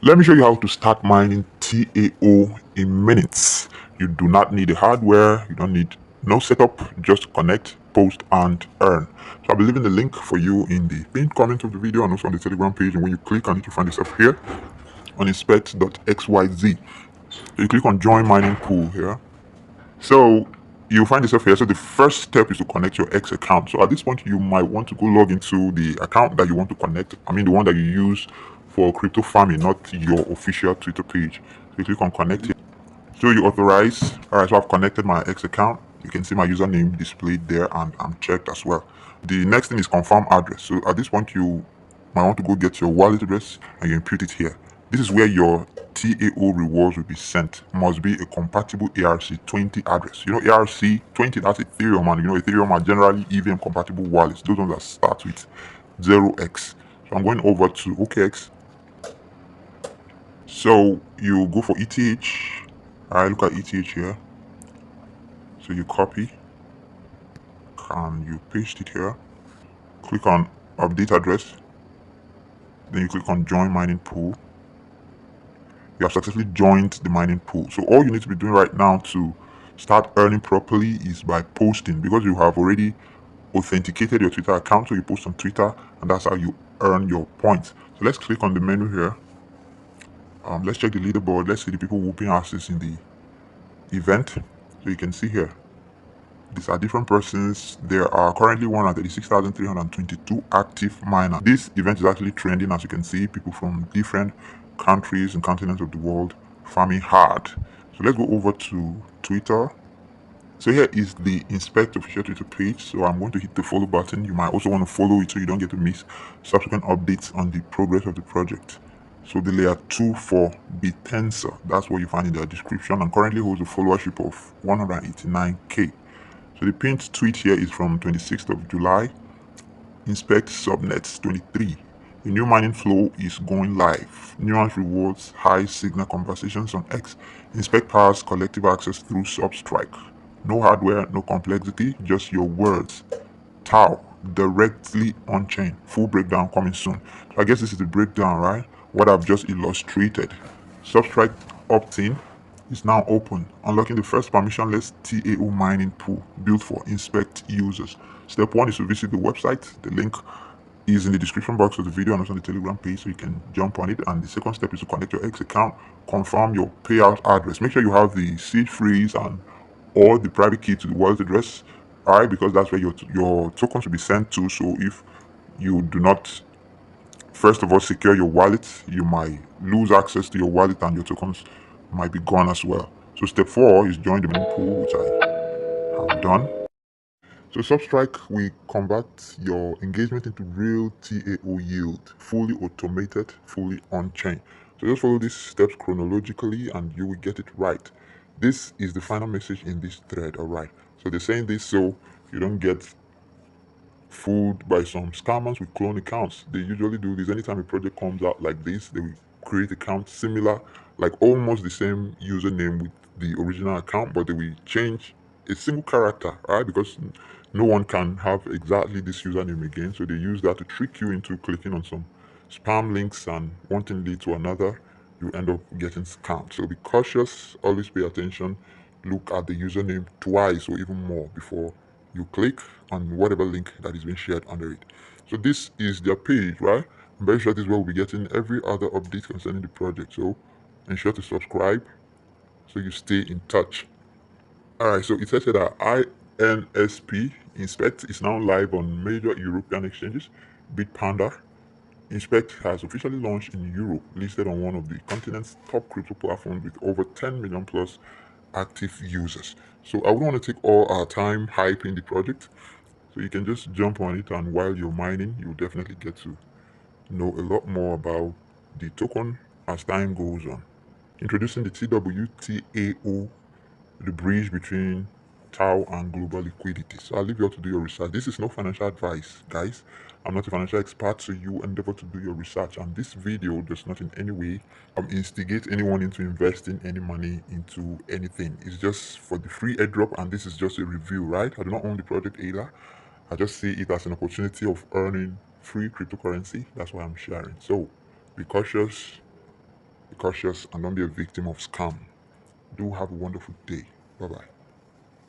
Let me show you how to start mining TAO in minutes. You do not need the hardware, you don't need no setup, just connect, post and earn. So I'll be leaving the link for you in the pinned comment of the video and also on the Telegram page, and when you click on it you find yourself here on inspect.xyz. So you click on join mining pool here. So you'll find yourself here. So the first step is to connect your X account. So at this point, you might want to go log into the account that you want to connect. I mean, the one that you use for crypto farming, not your official Twitter page. So you click on connect here. So you authorize. All right, so I've connected my X account. You can see my username displayed there and I'm checked as well. The next thing is confirm address. So at this point, you might want to go get your wallet address and you input it here. This is where your TAO rewards will be sent. Must be a compatible ERC20 address. You know, ERC20, that's Ethereum, and you know, Ethereum are generally EVM compatible wallets. Those ones that start with 0x. So I'm going over to OKX. So you go for ETH. Alright, look at ETH here. So you copy and you paste it here. Click on update address. Then you click on join mining pool. You have successfully joined the mining pool. So all you need to be doing right now to start earning properly is by posting, because you have already authenticated your Twitter account. So you post on Twitter and that's how you earn your points. So let's click on the menu here. Let's check the leaderboard. Let's see the people whooping asses in the event. So you can see here, these are different persons. There are currently 136,322 active miners. This event is actually trending, as you can see. People from different countries and continents of the world farming hard. So let's go over to Twitter. So here is the Inspect official Twitter page. So I'm going to hit the follow button. You might also want to follow it so you don't get to miss subsequent updates on the progress of the project. So the layer 2 for Bitensa, that's what you find in the description, and currently holds a followership of 189k. So the pinned tweet here is from 26th of July. Inspect subnets 23. A new mining flow is going live. Nuance rewards high signal conversations on X. Inspect powers collective access through Substrike. No hardware, no complexity, just your words. TAO, directly on chain. Full breakdown coming soon. So I guess this is the breakdown, right? What I've just illustrated. Substrike opt-in is now open, unlocking the first permissionless TAO mining pool built for Inspect users. Step 1 is to visit the website. The link is in the description box of the video and also on the Telegram page, so you can jump on it. And the second step is to connect your X account, confirm your payout address. Make sure you have the seed phrase and or the private key to the wallet address, alright, because that's where your tokens will be sent to. So if you do not first of all secure your wallet, you might lose access to your wallet and your tokens might be gone as well. So step 4 is join the main pool, which I have done. So Substrike will convert your engagement into real TAO yield, fully automated, fully on-chain. So just follow these steps chronologically and you will get it right. This is the final message in this thread, alright? So they're saying this so you don't get fooled by some scammers with clone accounts. They usually do this anytime a project comes out like this. They will create accounts similar, like almost the same username with the original account, but they will change a single character, right? Because no one can have exactly this username again. So they use that to trick you into clicking on some spam links, and one thing leads to another. You end up getting scammed. So be cautious, always pay attention, look at the username twice or even more before you click on whatever link that is being shared under it. So this is their page, right? I'm very sure this is where we'll be getting every other update concerning the project. So ensure to subscribe so you stay in touch. Alright, so it says here that INSP Inspect is now live on major European exchanges. Bitpanda Inspect has officially launched in Europe, listed on one of the continent's top crypto platforms with over 10 million plus active users. So I wouldn't want to take all our time hyping the project. So you can just jump on it, and while you're mining, you'll definitely get to know a lot more about the token as time goes on. Introducing the TWTAO, the bridge between TAO and global liquidity. So I'll leave you all to do your research. This is no financial advice, guys. I'm not a financial expert, so you endeavor to do your research. And this video does not in any way instigate anyone into investing any money into anything. It's just for the free airdrop, and this is just a review, right? I do not own the project either. I just see it as an opportunity of earning free cryptocurrency. That's why I'm sharing. So be cautious, cautious and don't be a victim of scam. Do have a wonderful day. Bye bye.